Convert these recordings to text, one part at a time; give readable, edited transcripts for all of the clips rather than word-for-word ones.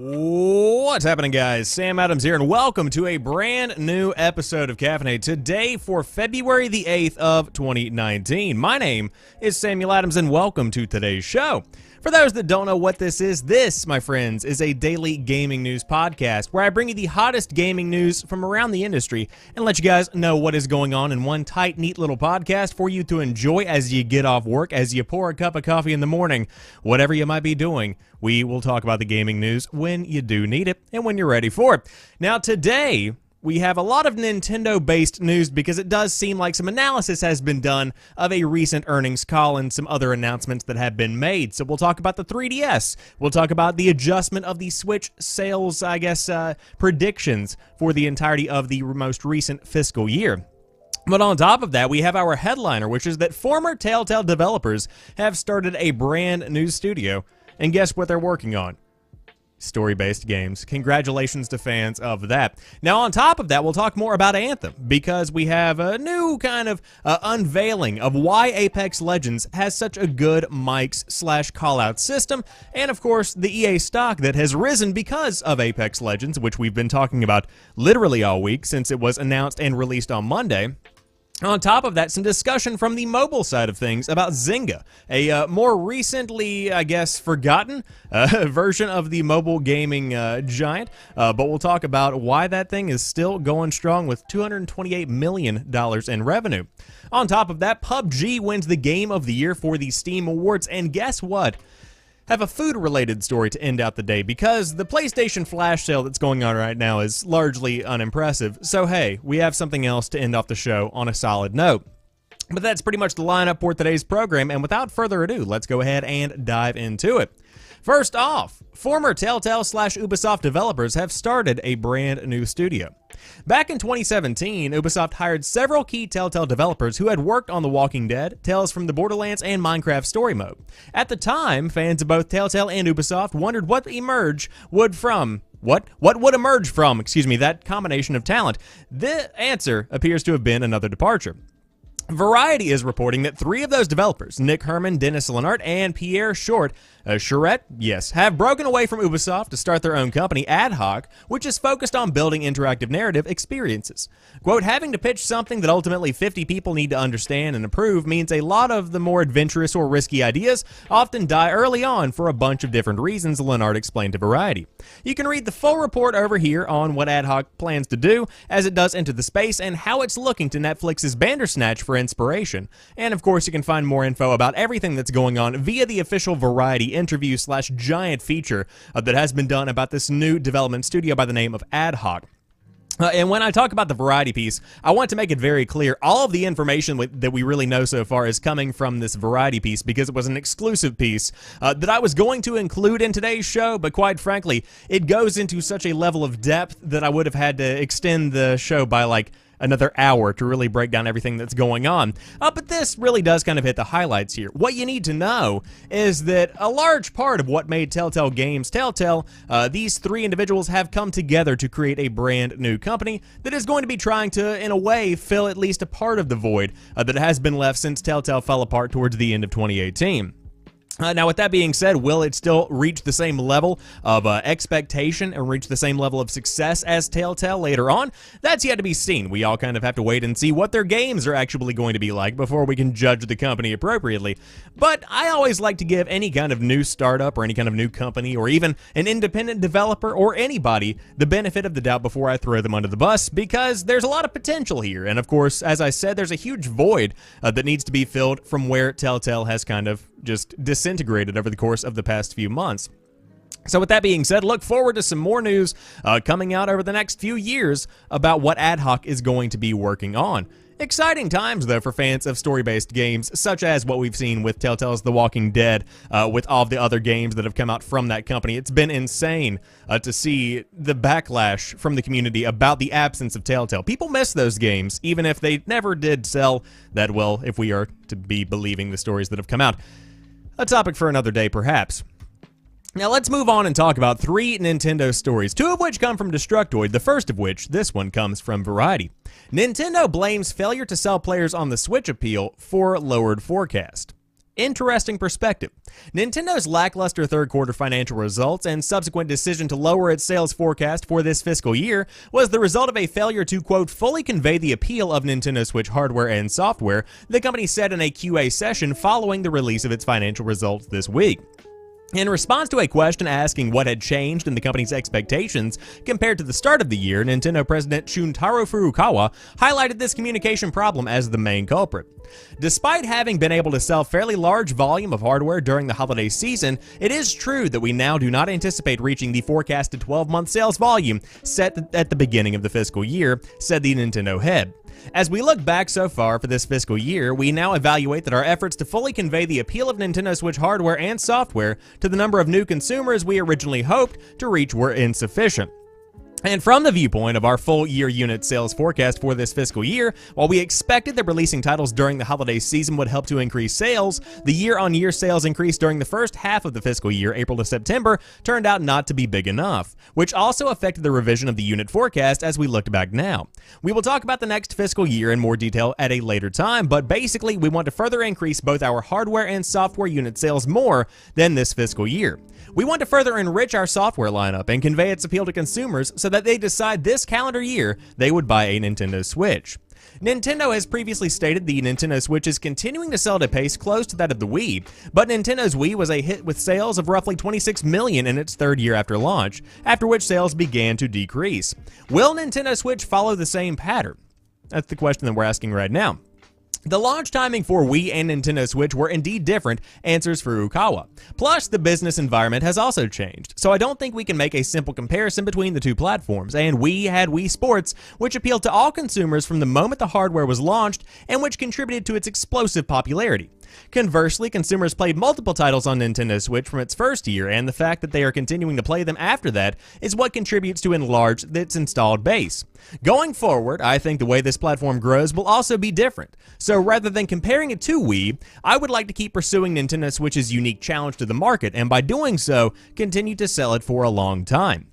What's happening, guys? Sam Adams here, and welcome to a brand new episode of Caffeinate. Today for February the 8th of 2019. My name is Samuel Adams, and welcome to today's show. For those that don't know what this is, my friends, is a daily gaming news podcast where I bring you the hottest gaming news from around the industry and let you guys know what is going on in one tight, neat little podcast for you to enjoy as you get off work, as you pour a cup of coffee in the morning, whatever you might be doing. We will talk about the gaming news when you do need it and when you're ready for it. Now, today, we have a lot of Nintendo-based news because it does seem like some analysis has been done of a recent earnings call and some other announcements that have been made. So we'll talk about the 3DS. We'll talk about the adjustment of the Switch sales, predictions for the entirety of the most recent fiscal year. But on top of that, we have our headliner, which is that former Telltale developers have started a brand new studio. And guess what they're working on? Story-based games. Congratulations to fans of that. Now, on top of that, we'll talk more about Anthem, because we have a new kind of unveiling of why Apex Legends has such a good mics/call-out system, and of course, the EA stock that has risen because of Apex Legends, which we've been talking about literally all week since it was announced and released on Monday. On top of that, some discussion from the mobile side of things about Zynga, a more recently, forgotten version of the mobile gaming giant, but we'll talk about why that thing is still going strong with $228 million in revenue. On top of that, PUBG wins the Game of the Year for the Steam Awards, and guess what? Have a food-related story to end out the day, because the PlayStation flash sale that's going on right now is largely unimpressive. So hey, we have something else to end off the show on a solid note. But that's pretty much the lineup for today's program, and without further ado, let's go ahead and dive into it. First off, former Telltale/Ubisoft developers have started a brand new studio. Back in 2017, Ubisoft hired several key Telltale developers who had worked on The Walking Dead, Tales from the Borderlands, and Minecraft Story Mode. At the time, fans of both Telltale and Ubisoft wondered what would emerge from that combination of talent. The answer appears to have been another departure. Variety is reporting that three of those developers, Nick Herman, Dennis Lennart, and Pierre Charette, have broken away from Ubisoft to start their own company, IHOP, which is focused on building interactive narrative experiences. Quote, having to pitch something that ultimately 50 people need to understand and approve means a lot of the more adventurous or risky ideas often die early on for a bunch of different reasons, Lennart explained to Variety. You can read the full report over here on what IHOP plans to do as it does enter the space and how it's looking to Netflix's Bandersnatch for inspiration. And of course, you can find more info about everything that's going on via the official Variety interview/giant feature that has been done about this new development studio by the name of IHOP. And when I talk about the Variety piece, I want to make it very clear, all of the information that we really know so far is coming from this Variety piece because it was an exclusive piece that I was going to include in today's show, but quite frankly, it goes into such a level of depth that I would have had to extend the show by like another hour to really break down everything that's going on. But this really does kind of hit the highlights here. What you need to know is that a large part of what made Telltale Games Telltale, these three individuals have come together to create a brand new company that is going to be trying to, in a way, fill at least a part of the void that has been left since Telltale fell apart towards the end of 2018. Now, with that being said, will it still reach the same level of expectation and reach the same level of success as Telltale later on? That's yet to be seen. We all kind of have to wait and see what their games are actually going to be like before we can judge the company appropriately. But I always like to give any kind of new startup or any kind of new company or even an independent developer or anybody the benefit of the doubt before I throw them under the bus, because there's a lot of potential here. And of course, as I said, there's a huge void that needs to be filled from where Telltale has kind of just disintegrated over the course of the past few months. So with that being said, look forward to some more news coming out over the next few years about what IHOP is going to be working on. Exciting times, though, for fans of story-based games, such as what we've seen with Telltale's The Walking Dead, with all of the other games that have come out from that company. It's been insane to see the backlash from the community about the absence of Telltale. People miss those games, even if they never did sell that well, if we are to be believing the stories that have come out. A topic for another day, perhaps. Now let's move on and talk about three Nintendo stories, two of which come from Destructoid, the first of which, this one, comes from Variety. Nintendo blames failure to sell players on the Switch appeal for lowered forecast. interesting perspective. Nintendo's lackluster third quarter financial results and subsequent decision to lower its sales forecast for this fiscal year was the result of a failure to, quote, fully convey the appeal of Nintendo Switch hardware and software, the company said in a QA session following the release of its financial results this week. In response to a question asking what had changed in the company's expectations compared to the start of the year, Nintendo President Shuntaro Furukawa highlighted this communication problem as the main culprit. Despite having been able to sell fairly large volume of hardware during the holiday season, it is true that we now do not anticipate reaching the forecasted 12-month sales volume set at the beginning of the fiscal year, said the Nintendo head. As we look back so far for this fiscal year, we now evaluate that our efforts to fully convey the appeal of Nintendo Switch hardware and software to the number of new consumers we originally hoped to reach were insufficient. And from the viewpoint of our full year unit sales forecast for this fiscal year, while we expected that releasing titles during the holiday season would help to increase sales, the year-on-year sales increase during the first half of the fiscal year, April to September, turned out not to be big enough, which also affected the revision of the unit forecast as we looked back now. We will talk about the next fiscal year in more detail at a later time, but basically we want to further increase both our hardware and software unit sales more than this fiscal year. We want to further enrich our software lineup and convey its appeal to consumers so that they decide this calendar year they would buy a Nintendo Switch. Nintendo has previously stated the Nintendo Switch is continuing to sell at a pace close to that of the Wii, but Nintendo's Wii was a hit with sales of roughly 26 million in its third year after launch, after which sales began to decrease. Will Nintendo Switch follow the same pattern? That's the question that we're asking right now. The launch timing for Wii and Nintendo Switch were indeed different, answers Furukawa. Plus, the business environment has also changed, so I don't think we can make a simple comparison between the two platforms, and Wii had Wii Sports, which appealed to all consumers from the moment the hardware was launched, and which contributed to its explosive popularity. Conversely, consumers played multiple titles on Nintendo Switch from its first year, and the fact that they are continuing to play them after that is what contributes to enlarge its installed base. Going forward, I think the way this platform grows will also be different. So rather than comparing it to Wii, I would like to keep pursuing Nintendo Switch's unique challenge to the market, and by doing so, continue to sell it for a long time.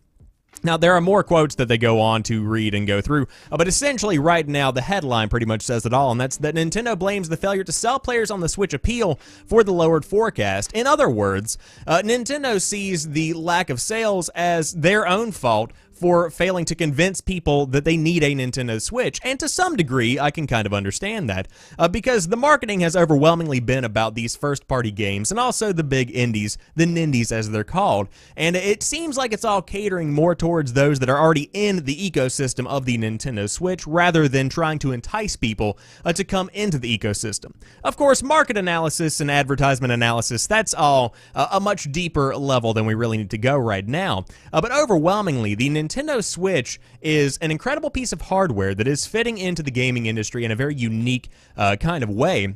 Now, there are more quotes that they go on to read and go through, but essentially right now the headline pretty much says it all, and that's that Nintendo blames the failure to sell players on the Switch appeal for the lowered forecast. In other words, Nintendo sees the lack of sales as their own fault for failing to convince people that they need a Nintendo Switch, and to some degree, I can kind of understand that, because the marketing has overwhelmingly been about these first-party games, and also the big indies, the Nindies as they're called, and it seems like it's all catering more towards those that are already in the ecosystem of the Nintendo Switch, rather than trying to entice people to come into the ecosystem. Of course, market analysis and advertisement analysis, that's all a much deeper level than we really need to go right now, but overwhelmingly, the Nintendo Switch is an incredible piece of hardware that is fitting into the gaming industry in a very unique kind of way,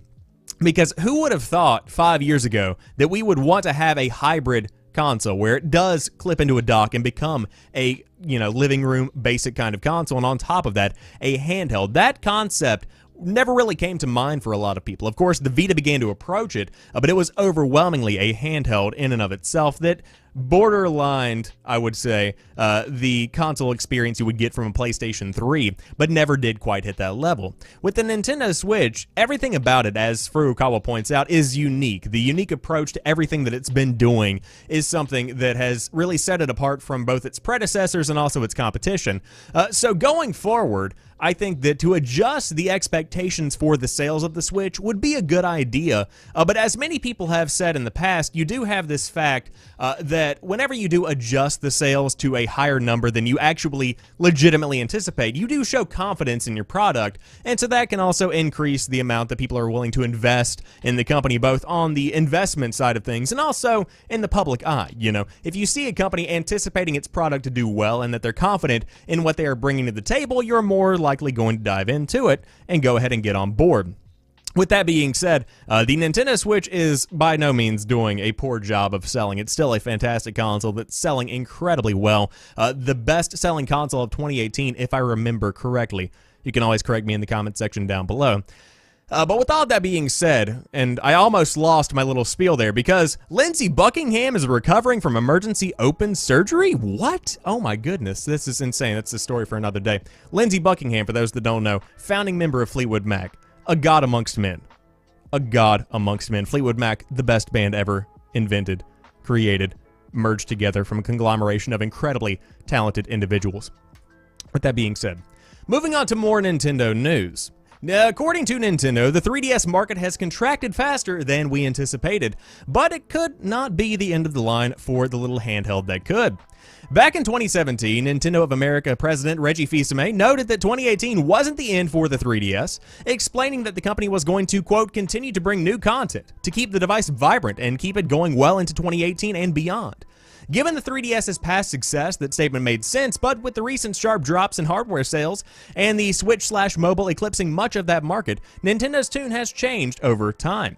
because who would have thought 5 years ago that we would want to have a hybrid console where it does clip into a dock and become a, living room basic kind of console, and on top of that, a handheld. That concept never really came to mind for a lot of people. Of course, the Vita began to approach it, but it was overwhelmingly a handheld in and of itself that borderlined, I would say, the console experience you would get from a PlayStation 3, but never did quite hit that level. With the Nintendo Switch, everything about it, as Furukawa points out, is unique. The unique approach to everything that it's been doing is something that has really set it apart from both its predecessors and also its competition. So going forward, I think that to adjust the expectations for the sales of the Switch would be a good idea, but as many people have said in the past, you do have this fact that whenever you do adjust the sales to a higher number than you actually legitimately anticipate, you do show confidence in your product, and so that can also increase the amount that people are willing to invest in the company, both on the investment side of things and also in the public eye. If you see a company anticipating its product to do well and that they're confident in what they are bringing to the table, you're more likely going to dive into it and go ahead and get on board. With that being said, the Nintendo Switch is by no means doing a poor job of selling. It's still a fantastic console that's selling incredibly well. The best-selling console of 2018, if I remember correctly. You can always correct me in the comment section down below. But with all that being said, and I almost lost my little spiel there because Lindsey Buckingham is recovering from emergency open surgery? What? Oh my goodness, this is insane. That's a story for another day. Lindsey Buckingham, for those that don't know, founding member of Fleetwood Mac, a god amongst men. a god amongst men. Fleetwood Mac, the best band ever invented, created, merged together from a conglomeration of incredibly talented individuals. With that being said, moving on to more Nintendo news. Now, according to Nintendo, the 3DS market has contracted faster than we anticipated, but it could not be the end of the line for the little handheld that could. Back in 2017, Nintendo of America President Reggie Fils-Aimé noted that 2018 wasn't the end for the 3DS, explaining that the company was going to, quote, continue to bring new content to keep the device vibrant and keep it going well into 2018 and beyond. Given the 3DS's past success, that statement made sense, but with the recent sharp drops in hardware sales and the Switch/mobile eclipsing much of that market, Nintendo's tune has changed over time.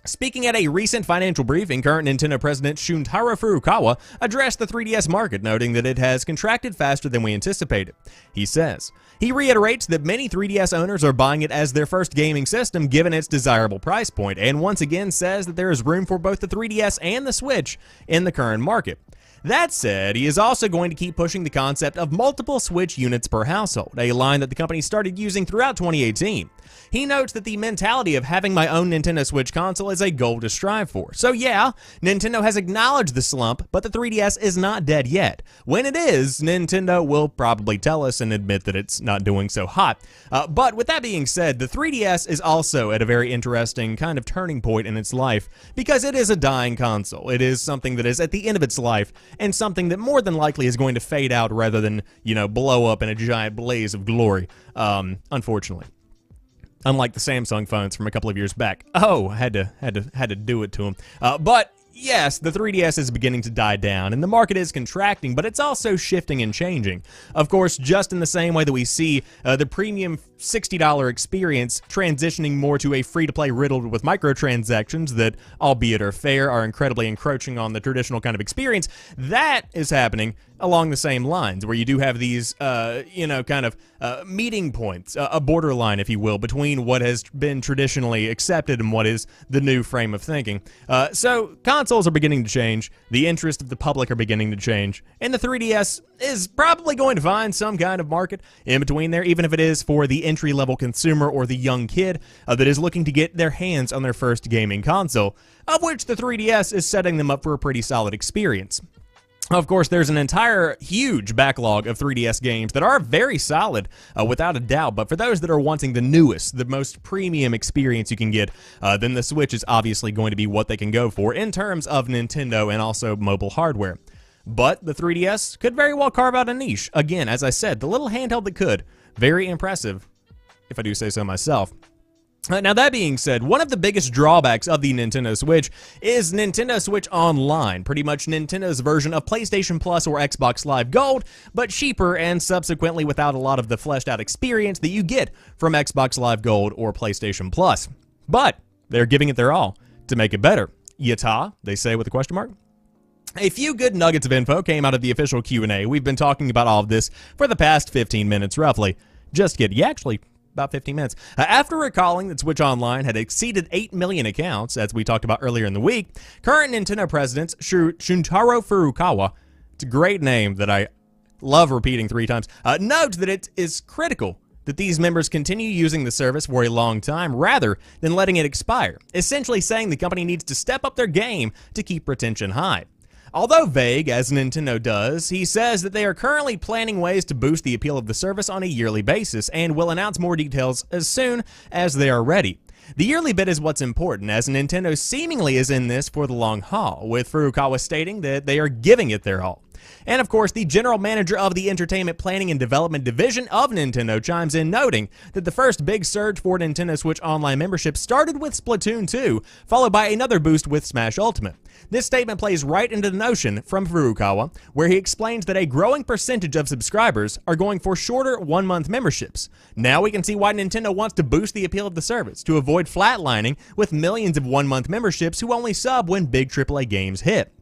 Speaking at a recent financial briefing, current Nintendo President Shuntaro Furukawa addressed the 3DS market, noting that it has contracted faster than we anticipated. He says, he reiterates that many 3DS owners are buying it as their first gaming system given its desirable price point, and once again says that there is room for both the 3DS and the Switch in the current market. That said, he is also going to keep pushing the concept of multiple Switch units per household, a line that the company started using throughout 2018. He notes that the mentality of having my own Nintendo Switch console is a goal to strive for. So yeah, Nintendo has acknowledged the slump, but the 3DS is not dead yet. When it is, Nintendo will probably tell us and admit that it's not doing so hot. But with that being said, the 3DS is also at a very interesting kind of turning point in its life, because it is a dying console. It is something that is at the end of its life, and something that more than likely is going to fade out rather than, blow up in a giant blaze of glory, unfortunately. Unlike the Samsung phones from a couple of years back. Oh, had to do it to them. But yes, the 3DS is beginning to die down, and the market is contracting, but it's also shifting and changing. Of course, just in the same way that we see the premium $60 experience transitioning more to a free-to-play riddled with microtransactions that, albeit are fair, are incredibly encroaching on the traditional kind of experience, that is happening along the same lines, where you do have these, meeting points, a borderline, if you will, between what has been traditionally accepted and what is the new frame of thinking. So consoles are beginning to change, the interest of the public are beginning to change, and the 3DS is probably going to find some kind of market in between there, even if it is for the entry-level consumer or the young kid that is looking to get their hands on their first gaming console, of which the 3DS is setting them up for a pretty solid experience. Of course, there's an entire huge backlog of 3DS games that are very solid, without a doubt, but for those that are wanting the newest, the most premium experience you can get, then the Switch is obviously going to be what they can go for in terms of Nintendo and also mobile hardware. But the 3DS could very well carve out a niche. Again, as I said, the little handheld that could. Very impressive, if I do say so myself. Now, that being said, one of the biggest drawbacks of the Nintendo Switch is Nintendo Switch Online, pretty much Nintendo's version of PlayStation Plus or Xbox Live Gold, but cheaper and subsequently without a lot of the fleshed out experience that you get from Xbox Live Gold or PlayStation Plus. But they're giving it their all to make it better. Yata, they say with a question mark. A few good nuggets of info came out of the official Q&A. We've been talking about all of this for the past 15 minutes, roughly. Just kidding. Actually, about 15 minutes. After recalling that Switch Online had exceeded 8 million accounts, as we talked about earlier in the week, current Nintendo President Shuntaro Furukawa, it's a great name that I love repeating 3 times, notes that it is critical that these members continue using the service for a long time rather than letting it expire, essentially saying the company needs to step up their game to keep retention high. Although vague, as Nintendo does, he says that they are currently planning ways to boost the appeal of the service on a yearly basis and will announce more details as soon as they are ready. The yearly bit is what's important, as Nintendo seemingly is in this for the long haul, with Furukawa stating that they are giving it their all. And of course, the general manager of the Entertainment Planning and Development Division of Nintendo chimes in, noting that the first big surge for Nintendo Switch Online membership started with Splatoon 2, followed by another boost with Smash Ultimate. This statement plays right into the notion from Furukawa, where he explains that a growing percentage of subscribers are going for shorter one-month memberships. Now we can see why Nintendo wants to boost the appeal of the service, to avoid flatlining with millions of one-month memberships who only sub when big AAA games hit.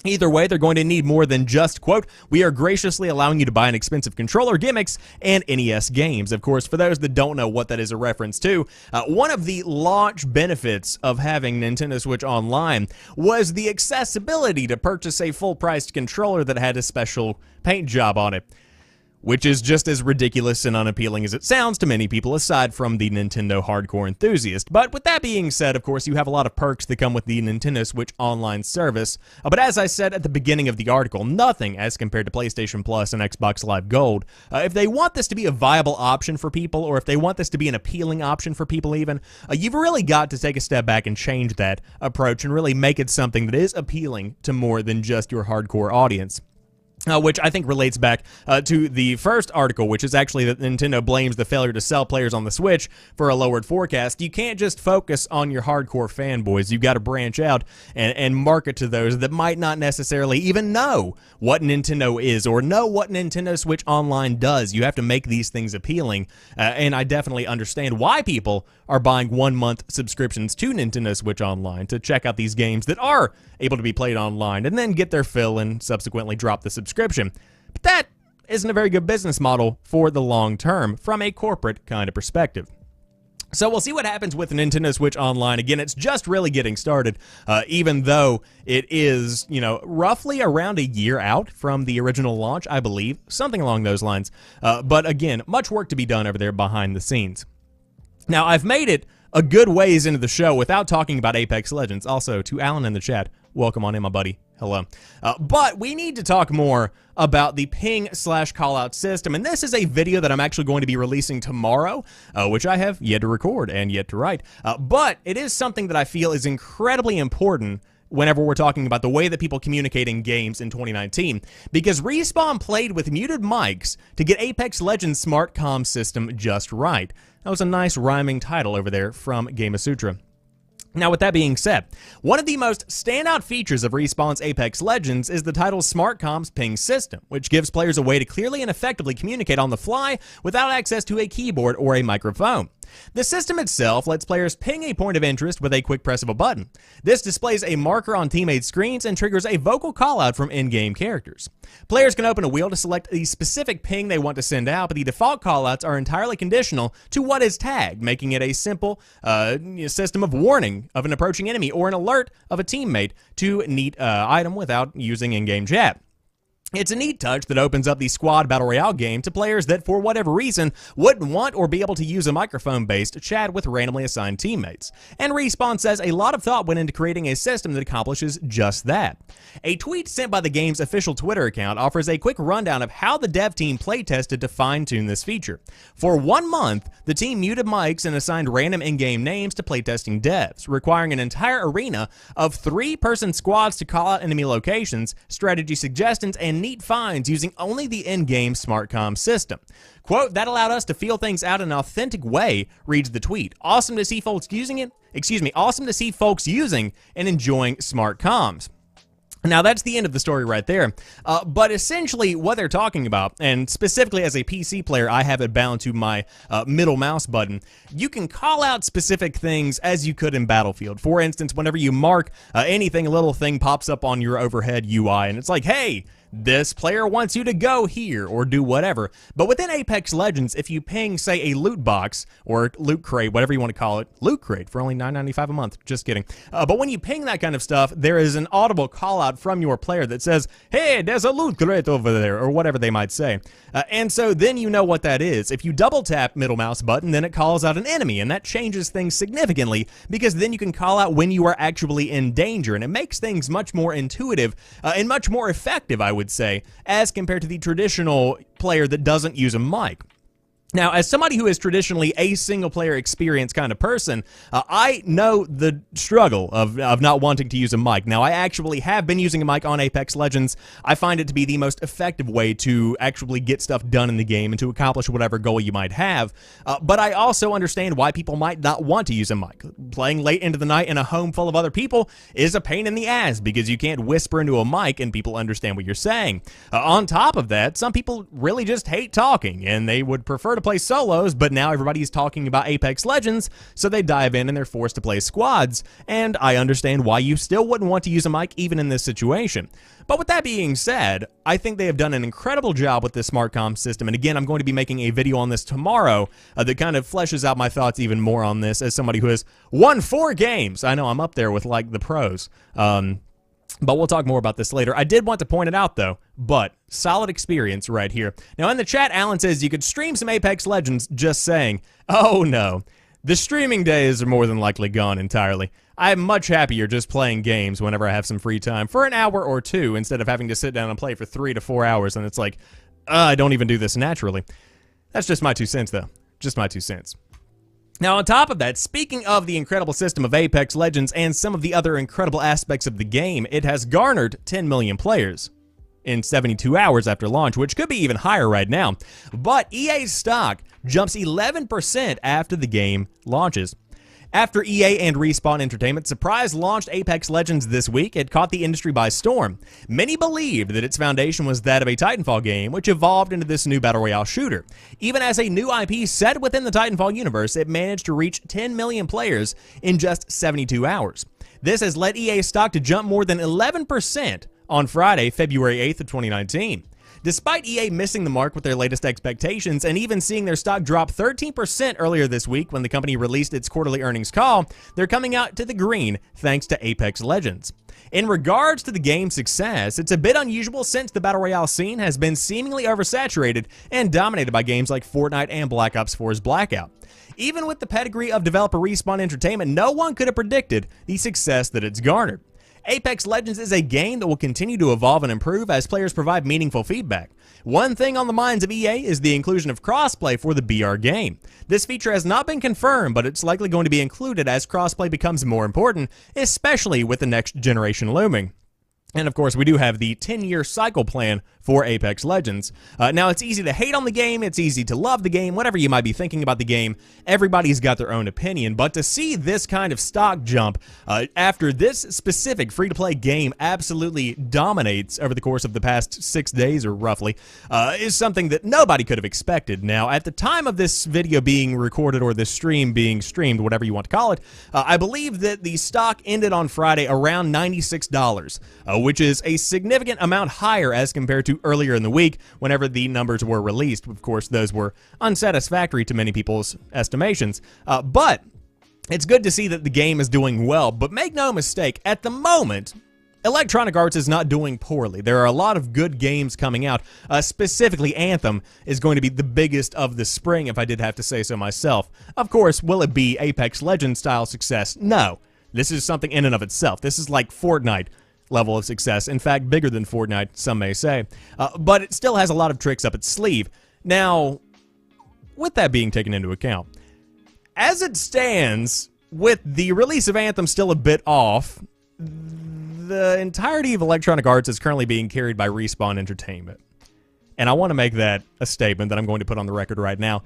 Either way, they're going to need more than just, quote, we are graciously allowing you to buy an expensive controller, gimmicks, and NES games. Of course, for those that don't know what that is a reference to, one of the launch benefits of having Nintendo Switch Online was the accessibility to purchase a full-priced controller that had a special paint job on it. which is just as ridiculous and unappealing as it sounds to many people aside from the Nintendo hardcore enthusiast. But with that being said, of course, you have a lot of perks that come with the Nintendo Switch Online service. But as I said at the beginning of the article, nothing as compared to PlayStation Plus and Xbox Live Gold. If they want this to be a viable option for people, or if they want this to be an appealing option for people even, you've really got to take a step back and change that approach and really make it something that is appealing to more than just your hardcore audience. Which I think relates back to the first article, which is actually that Nintendo blames the failure to sell players on the Switch for a lowered forecast. You can't just focus on your hardcore fanboys. You've got to branch out and market to those that might not necessarily even know what Nintendo is or know what Nintendo Switch Online does. You have to make these things appealing, and I definitely understand why people are buying 1-month subscriptions to Nintendo Switch Online to check out these games that are able to be played online and then get their fill and subsequently drop the subscription. But that isn't a very good business model for the long term from a corporate kind of perspective. So we'll see what happens with Nintendo Switch Online. Again, it's just really getting started, even though it is, roughly around a year out from the original launch, I believe, something along those lines. But again, much work to be done over there behind the scenes. Now, I've made it a good ways into the show without talking about Apex Legends. Also, to Alan in the chat, welcome on in, my buddy. Hello. But we need to talk more about the ping/callout system, and this is a video that I'm actually going to be releasing tomorrow, which I have yet to record and yet to write. But it is something that I feel is incredibly important whenever we're talking about the way that people communicate in games in 2019, because Respawn played with muted mics to get Apex Legends Smart Comm system just right. That was a nice rhyming title over there from Gamasutra. Now, with that being said, one of the most standout features of Respawn's Apex Legends is the title's Smart Comms ping system, which gives players a way to clearly and effectively communicate on the fly without access to a keyboard or a microphone. The system itself lets players ping a point of interest with a quick press of a button. This displays a marker on teammates' screens and triggers a vocal callout from in-game characters. Players can open a wheel to select the specific ping they want to send out, but the default callouts are entirely conditional to what is tagged, making it a simple system of warning of an approaching enemy or an alert of a teammate to neat item without using in-game chat. It's a neat touch that opens up the squad battle royale game to players that, for whatever reason, wouldn't want or be able to use a microphone-based chat with randomly assigned teammates. And Respawn says a lot of thought went into creating a system that accomplishes just that. A tweet sent by the game's official Twitter account offers a quick rundown of how the dev team playtested to fine-tune this feature. For 1 month, the team muted mics and assigned random in-game names to playtesting devs, requiring an entire arena of 3-person squads to call out enemy locations, strategy suggestions, and neat finds using only the in-game smart comm system. Quote, that allowed us to feel things out in an authentic way, reads the tweet. Awesome to see folks using it. Awesome to see folks using and enjoying smart comms. Now, that's the end of the story right there, but essentially what they're talking about, and specifically as a PC player, I have it bound to my middle mouse button, you can call out specific things as you could in Battlefield. For instance, whenever you mark anything, a little thing pops up on your overhead UI, and it's like, hey, this player wants you to go here or do whatever. But within Apex Legends, if you ping, say, a loot box or loot crate, whatever you want to call it, loot crate for only $9.95 a month, just kidding. But when you ping that kind of stuff, there is an audible call out from your player that says, hey, there's a loot crate over there, or whatever they might say. And so then you know what that is. If you double tap middle mouse button, then it calls out an enemy, and that changes things significantly because then you can call out when you are actually in danger, and it makes things much more intuitive and much more effective, I would say, as compared to the traditional player that doesn't use a mic. Now, as somebody who is traditionally a single-player experience kind of person, I know the struggle of not wanting to use a mic. Now, I actually have been using a mic on Apex Legends. I find it to be the most effective way to actually get stuff done in the game and to accomplish whatever goal you might have. But I also understand why people might not want to use a mic. Playing late into the night in a home full of other people is a pain in the ass because you can't whisper into a mic and people understand what you're saying. On top of that, some people really just hate talking, and they would prefer to play solos, but now everybody's talking about Apex Legends, so they dive in and they're forced to play squads, and I understand why you still wouldn't want to use a mic even in this situation. But with that being said, I think they have done an incredible job with this smart comm system, and again, I'm going to be making a video on this tomorrow that kind of fleshes out my thoughts even more on this as somebody who has won 4 games. I know I'm up there with like the pros. But we'll talk more about this later. I did want to point it out, though, but solid experience right here. Now, in the chat, Alan says you could stream some Apex Legends, just saying. Oh, no. The streaming days are more than likely gone entirely. I'm much happier just playing games whenever I have some free time for an hour or two instead of having to sit down and play for 3 to 4 hours, and it's like, I don't even do this naturally. That's just my 2 cents, though. Just my 2 cents. Now, on top of that, speaking of the incredible system of Apex Legends and some of the other incredible aspects of the game, it has garnered 10 million players in 72 hours after launch, which could be even higher right now. But EA's stock jumps 11% after the game launches. After EA and Respawn Entertainment surprise launched Apex Legends this week, it caught the industry by storm. Many believed that its foundation was that of a Titanfall game, which evolved into this new Battle Royale shooter. Even as a new IP set within the Titanfall universe, it managed to reach 10 million players in just 72 hours. This has led EA's stock to jump more than 11% on Friday, February 8th of 2019. Despite EA missing the mark with their latest expectations and even seeing their stock drop 13% earlier this week when the company released its quarterly earnings call, they're coming out to the green thanks to Apex Legends. In regards to the game's success, it's a bit unusual since the Battle Royale scene has been seemingly oversaturated and dominated by games like Fortnite and Black Ops 4's Blackout. Even with the pedigree of developer Respawn Entertainment, no one could have predicted the success that it's garnered. Apex Legends is a game that will continue to evolve and improve as players provide meaningful feedback. One thing on the minds of EA is the inclusion of crossplay for the BR game. This feature has not been confirmed, but it's likely going to be included as crossplay becomes more important, especially with the next generation looming. And of course, we do have the 10-year cycle plan for Apex Legends. Now, it's easy to hate on the game, it's easy to love the game, whatever you might be thinking about the game, everybody's got their own opinion. But to see this kind of stock jump after this specific free-to-play game absolutely dominates over the course of the past 6 days or roughly, is something that nobody could have expected. Now, at the time of this video being recorded or this stream being streamed, whatever you want to call it, I believe that the stock ended on Friday around $96, which is a significant amount higher as compared to earlier in the week whenever the numbers were released. Of course, those were unsatisfactory to many people's estimations, but it's good to see that the game is doing well. But make no mistake, at the moment, Electronic Arts is not doing poorly. There are a lot of good games coming out. Specifically, Anthem is going to be the biggest of the spring, if I did have to say so myself. Of course, will it be Apex Legends style success? No. This is something in and of itself. This is like Fortnite level of success. In fact, bigger than Fortnite, some may say. But it still has a lot of tricks up its sleeve. Now, with that being taken into account, as it stands, with the release of Anthem still a bit off, the entirety of Electronic Arts is currently being carried by Respawn Entertainment. And I want to make that a statement that I'm going to put on the record right now.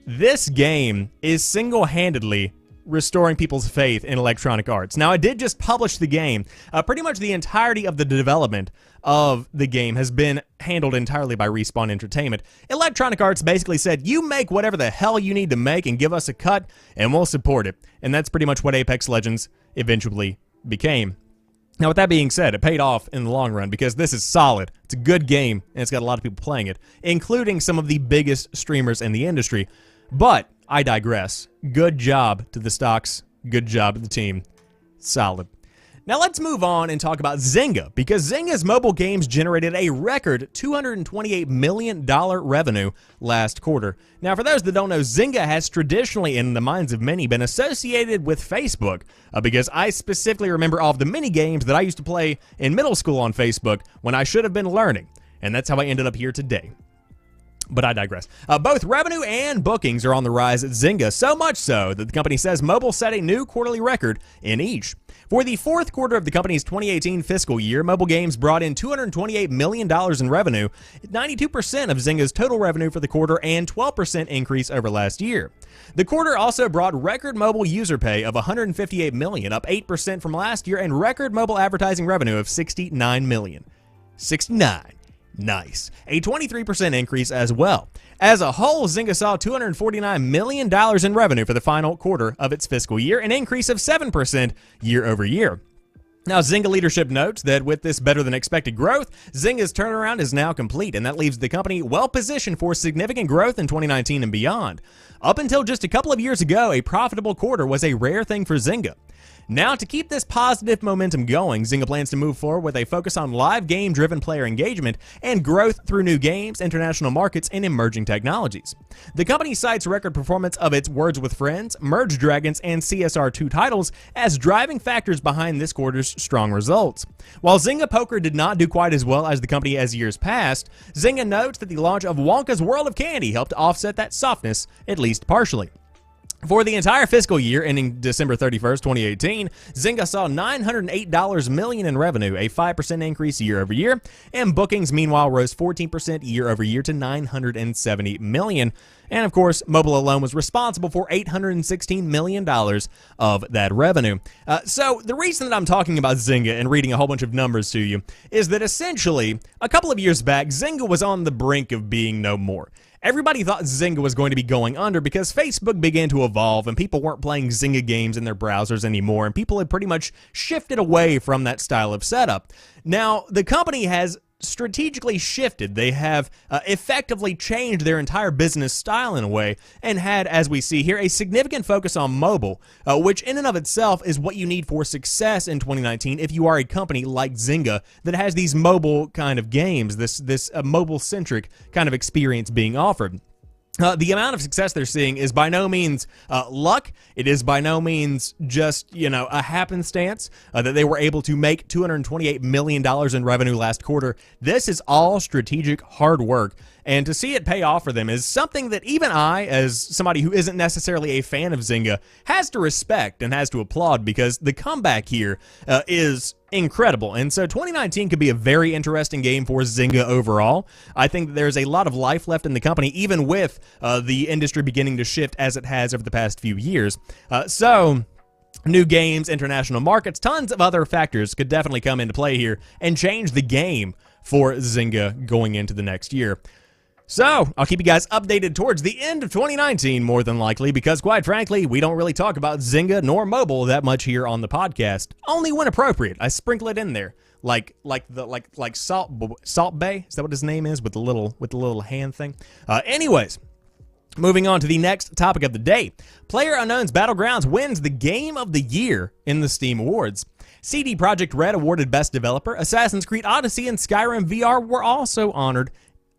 This game is single-handedly restoring people's faith in Electronic Arts. Now, I did just publish the game. Pretty much the entirety of the development of the game has been handled entirely by Respawn Entertainment. Electronic Arts basically said, you make whatever the hell you need to make and give us a cut, and we'll support it. And that's pretty much what Apex Legends eventually became. Now, with that being said, it paid off in the long run because this is solid. It's a good game, and it's got a lot of people playing it, including some of the biggest streamers in the industry. But I digress. Good job to the stocks. Good job to the team. Solid. Now let's move on and talk about Zynga, because Zynga's mobile games generated a record $228 million revenue last quarter. Now, for those that don't know, Zynga has traditionally, in the minds of many, been associated with Facebook, because I specifically remember all of the mini games that I used to play in middle school on Facebook when I should have been learning, and that's how I ended up here today. But I digress. Both revenue and bookings are on the rise at Zynga, so much so that the company says mobile set a new quarterly record in each. For the fourth quarter of the company's 2018 fiscal year, mobile games brought in $228 million in revenue, 92% of Zynga's total revenue for the quarter, and 12% increase over last year. The quarter also brought record mobile user pay of $158 million, up 8% from last year, and record mobile advertising revenue of $69 million. 69. Nice. A 23% increase as well. As a whole, Zynga saw $249 million in revenue for the final quarter of its fiscal year, an increase of 7% year over year. Now, Zynga leadership notes that with this better-than-expected growth, Zynga's turnaround is now complete, and that leaves the company well-positioned for significant growth in 2019 and beyond. Up until just a couple of years ago, a profitable quarter was a rare thing for Zynga. Now, to keep this positive momentum going, Zynga plans to move forward with a focus on live game-driven player engagement and growth through new games, international markets, and emerging technologies. The company cites record performance of its Words with Friends, Merge Dragons, and CSR2 titles as driving factors behind this quarter's strong results. While Zynga Poker did not do quite as well as the company as years past, Zynga notes that the launch of Wonka's World of Candy helped to offset that softness, at least partially. For the entire fiscal year ending December 31st, 2018, Zynga saw $908 million in revenue, a 5% increase year over year, and bookings meanwhile rose 14% year over year to $970 million. And of course, mobile alone was responsible for $816 million of that revenue. So the reason that I'm talking about Zynga and reading a whole bunch of numbers to you is that essentially, a couple of years back, Zynga was on the brink of being no more. Everybody thought Zynga was going to be going under because Facebook began to evolve and people weren't playing Zynga games in their browsers anymore, and people had pretty much shifted away from that style of setup. Now, the company has strategically shifted. They have effectively changed their entire business style in a way, and had, as we see here, a significant focus on mobile, which in and of itself is what you need for success in 2019 if you are a company like Zynga that has these mobile kind of games, this mobile-centric kind of experience being offered. The amount of success they're seeing is by no means luck. It is by no means just, a happenstance that they were able to make $228 million in revenue last quarter. This is all strategic hard work. And to see it pay off for them is something that even I, as somebody who isn't necessarily a fan of Zynga, has to respect and has to applaud, because the comeback here is incredible. And so 2019 could be a very interesting game for Zynga overall. I think that there's a lot of life left in the company, even with the industry beginning to shift as it has over the past few years. New games, international markets, tons of other factors could definitely come into play here and change the game for Zynga going into the next year. So, I'll keep you guys updated towards the end of 2019, more than likely, because quite frankly, we don't really talk about Zynga nor mobile that much here on the podcast. Only when appropriate. I sprinkle it in there. Like Salt Bay? Is that what his name is? With the little hand thing? Anyways, moving on to the next topic of the day. PlayerUnknown's Battlegrounds wins the Game of the Year in the Steam Awards. CD Projekt Red awarded Best Developer. Assassin's Creed Odyssey and Skyrim VR were also honored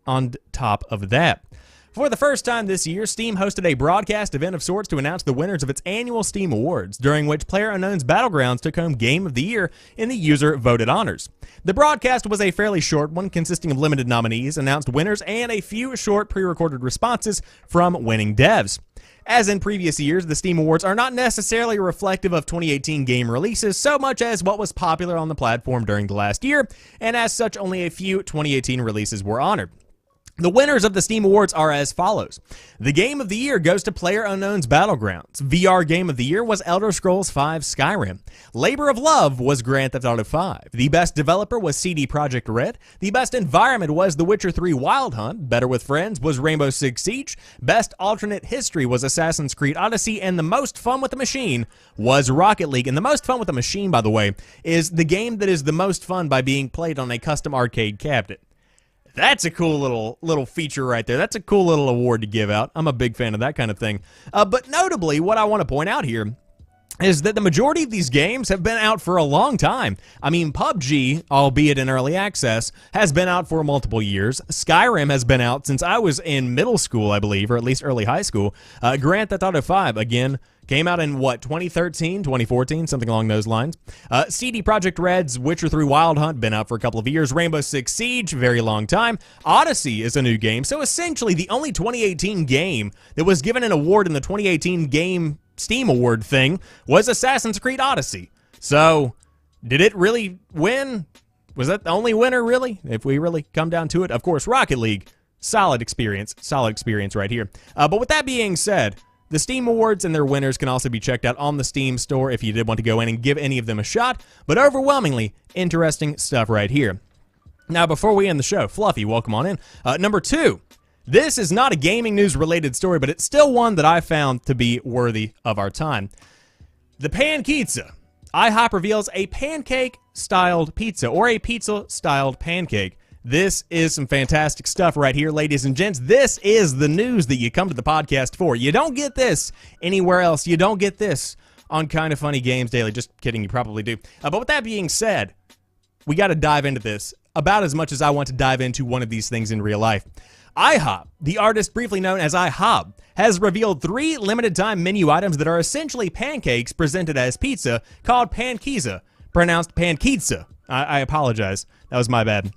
on top of that. For the first time this year, Steam hosted a broadcast event of sorts to announce the winners of its annual Steam Awards, during which PlayerUnknown's Battlegrounds took home Game of the Year in the user-voted honors. The broadcast was a fairly short one, consisting of limited nominees, announced winners, and a few short pre-recorded responses from winning devs. As in previous years, the Steam Awards are not necessarily reflective of 2018 game releases so much as what was popular on the platform during the last year, and as such, only a few 2018 releases were honored. The winners of the Steam Awards are as follows. The Game of the Year goes to PlayerUnknown's Battlegrounds. VR Game of the Year was Elder Scrolls V Skyrim. Labor of Love was Grand Theft Auto V. The Best Developer was CD Projekt Red. The Best Environment was The Witcher 3 Wild Hunt. Better with Friends was Rainbow Six Siege. Best Alternate History was Assassin's Creed Odyssey. And the Most Fun with a Machine was Rocket League. And the Most Fun with a Machine, by the way, is the game that is the most fun by being played on a custom arcade cabinet. That's a cool little feature right there. That's a cool little award to give out. I'm a big fan of that kind of thing. But notably, what I want to point out here is that the majority of these games have been out for a long time. I mean, PUBG, albeit in early access, has been out for multiple years. Skyrim has been out since I was in middle school, I believe, or at least early high school. Grand Theft Auto V, again, came out in, 2013, 2014, something along those lines. CD Projekt Red's Witcher 3 Wild Hunt, been out for a couple of years. Rainbow Six Siege, very long time. Odyssey is a new game. So essentially, the only 2018 game that was given an award in the 2018 Game Steam Award thing was Assassin's Creed Odyssey. So, did it really win? Was that the only winner, really? If we really come down to it. Of course, Rocket League, solid experience right here. But with that being said, the Steam Awards and their winners can also be checked out on the Steam store if you did want to go in and give any of them a shot, but overwhelmingly interesting stuff right here. Now, before we end the show, Fluffy, welcome on in. Number 2, this is not a gaming news related story, but it's still one that I found to be worthy of our time. The Pancizza. IHOP reveals a pancake-styled pizza, or a pizza-styled pancake. This is some fantastic stuff right here, ladies and gents. This is the news that you come to the podcast for. You don't get this anywhere else. You don't get this on Kinda Funny Games Daily. Just kidding, you probably do. But with that being said, we got to dive into this about as much as I want to dive into one of these things in real life. IHOP, the artist briefly known as IHOP, has revealed 3 limited-time menu items that are essentially pancakes presented as pizza called Pancizza, pronounced Pancizza. I apologize. That was my bad.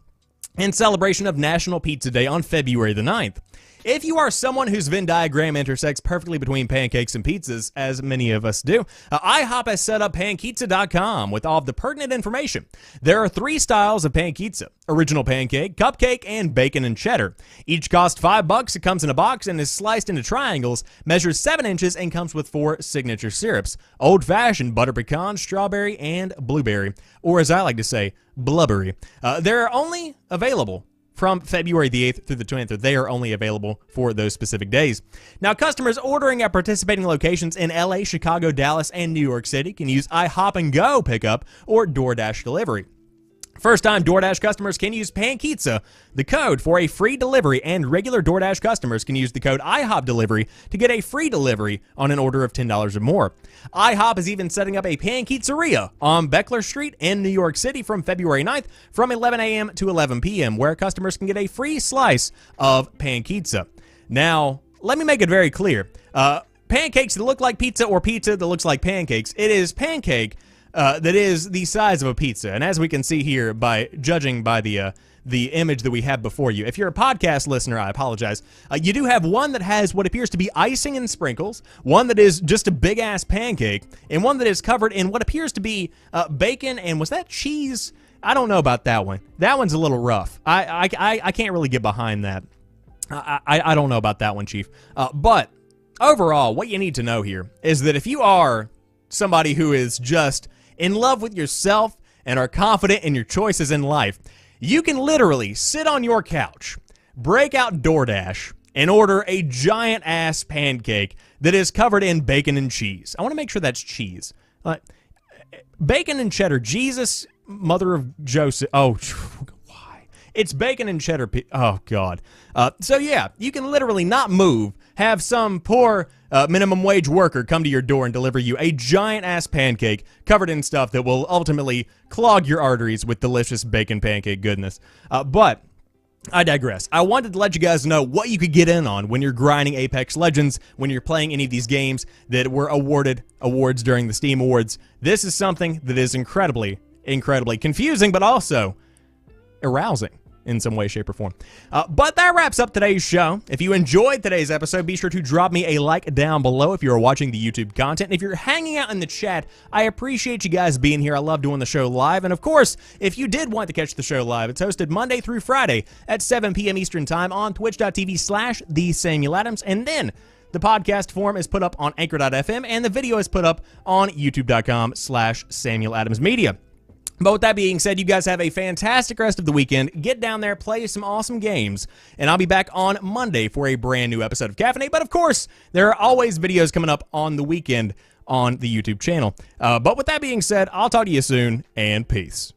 In celebration of National Pizza Day on February the 9th. If you are someone whose Venn diagram intersects perfectly between pancakes and pizzas, as many of us do, IHOP has set up Pancizza.com with all of the pertinent information. There are 3 styles of Pancizza: original pancake, cupcake, and bacon and cheddar. Each costs $5. It comes in a box and is sliced into triangles, measures 7 inches, and comes with 4 signature syrups: old-fashioned, butter pecan, strawberry, and blueberry, or as I like to say, blubbery. They're only available from February the 8th through the 20th. They are only available for those specific days. Now, customers ordering at participating locations in LA, Chicago, Dallas, and New York City can use IHOP and Go pickup or DoorDash delivery. First-time DoorDash customers can use Pancizza, the code, for a free delivery, and regular DoorDash customers can use the code IHOP delivery to get a free delivery on an order of $10 or more. IHOP is even setting up a Pancizzeria on Beckler Street in New York City from February 9th from 11 a.m. to 11 p.m., where customers can get a free slice of Pancizza. Now, let me make it very clear. Pancakes that look like pizza or pizza that looks like pancakes, it is pancake that is the size of a pizza. And as we can see here, by judging by the image that we have before you, if you're a podcast listener, I apologize. You do have one that has what appears to be icing and sprinkles, one that is just a big-ass pancake, and one that is covered in what appears to be bacon, and was that cheese? I don't know about that one. That one's a little rough. I can't really get behind that. I don't know about that one, Chief. But overall, what you need to know here is that if you are somebody who is just in love with yourself and are confident in your choices in life, you can literally sit on your couch, break out DoorDash, and order a giant-ass pancake that is covered in bacon and cheese. I want to make sure that's cheese. Bacon and cheddar. Jesus, mother of Joseph. Oh, why? It's bacon and cheddar. Oh, God. So, yeah, you can literally not move, have some poor minimum wage worker come to your door and deliver you a giant-ass pancake covered in stuff that will ultimately clog your arteries with delicious bacon pancake goodness. But I digress. I wanted to let you guys know what you could get in on when you're grinding Apex Legends, when you're playing any of these games that were awarded awards during the Steam Awards. This is something that is incredibly, incredibly confusing, but also arousing in some way, shape, or form. But that wraps up today's show. If you enjoyed today's episode, be sure to drop me a like down below if you're watching the YouTube content. And if you're hanging out in the chat, I appreciate you guys being here. I love doing the show live. And of course, if you did want to catch the show live, it's hosted Monday through Friday at 7 p.m. Eastern Time on twitch.tv/TheSamuelAdams. And then the podcast form is put up on Anchor.fm, and the video is put up on YouTube.com/SamuelAdamsMedia. But with that being said, you guys have a fantastic rest of the weekend. Get down there, play some awesome games, and I'll be back on Monday for a brand new episode of Caffeinate. But of course, there are always videos coming up on the weekend on the YouTube channel. But with that being said, I'll talk to you soon, and peace.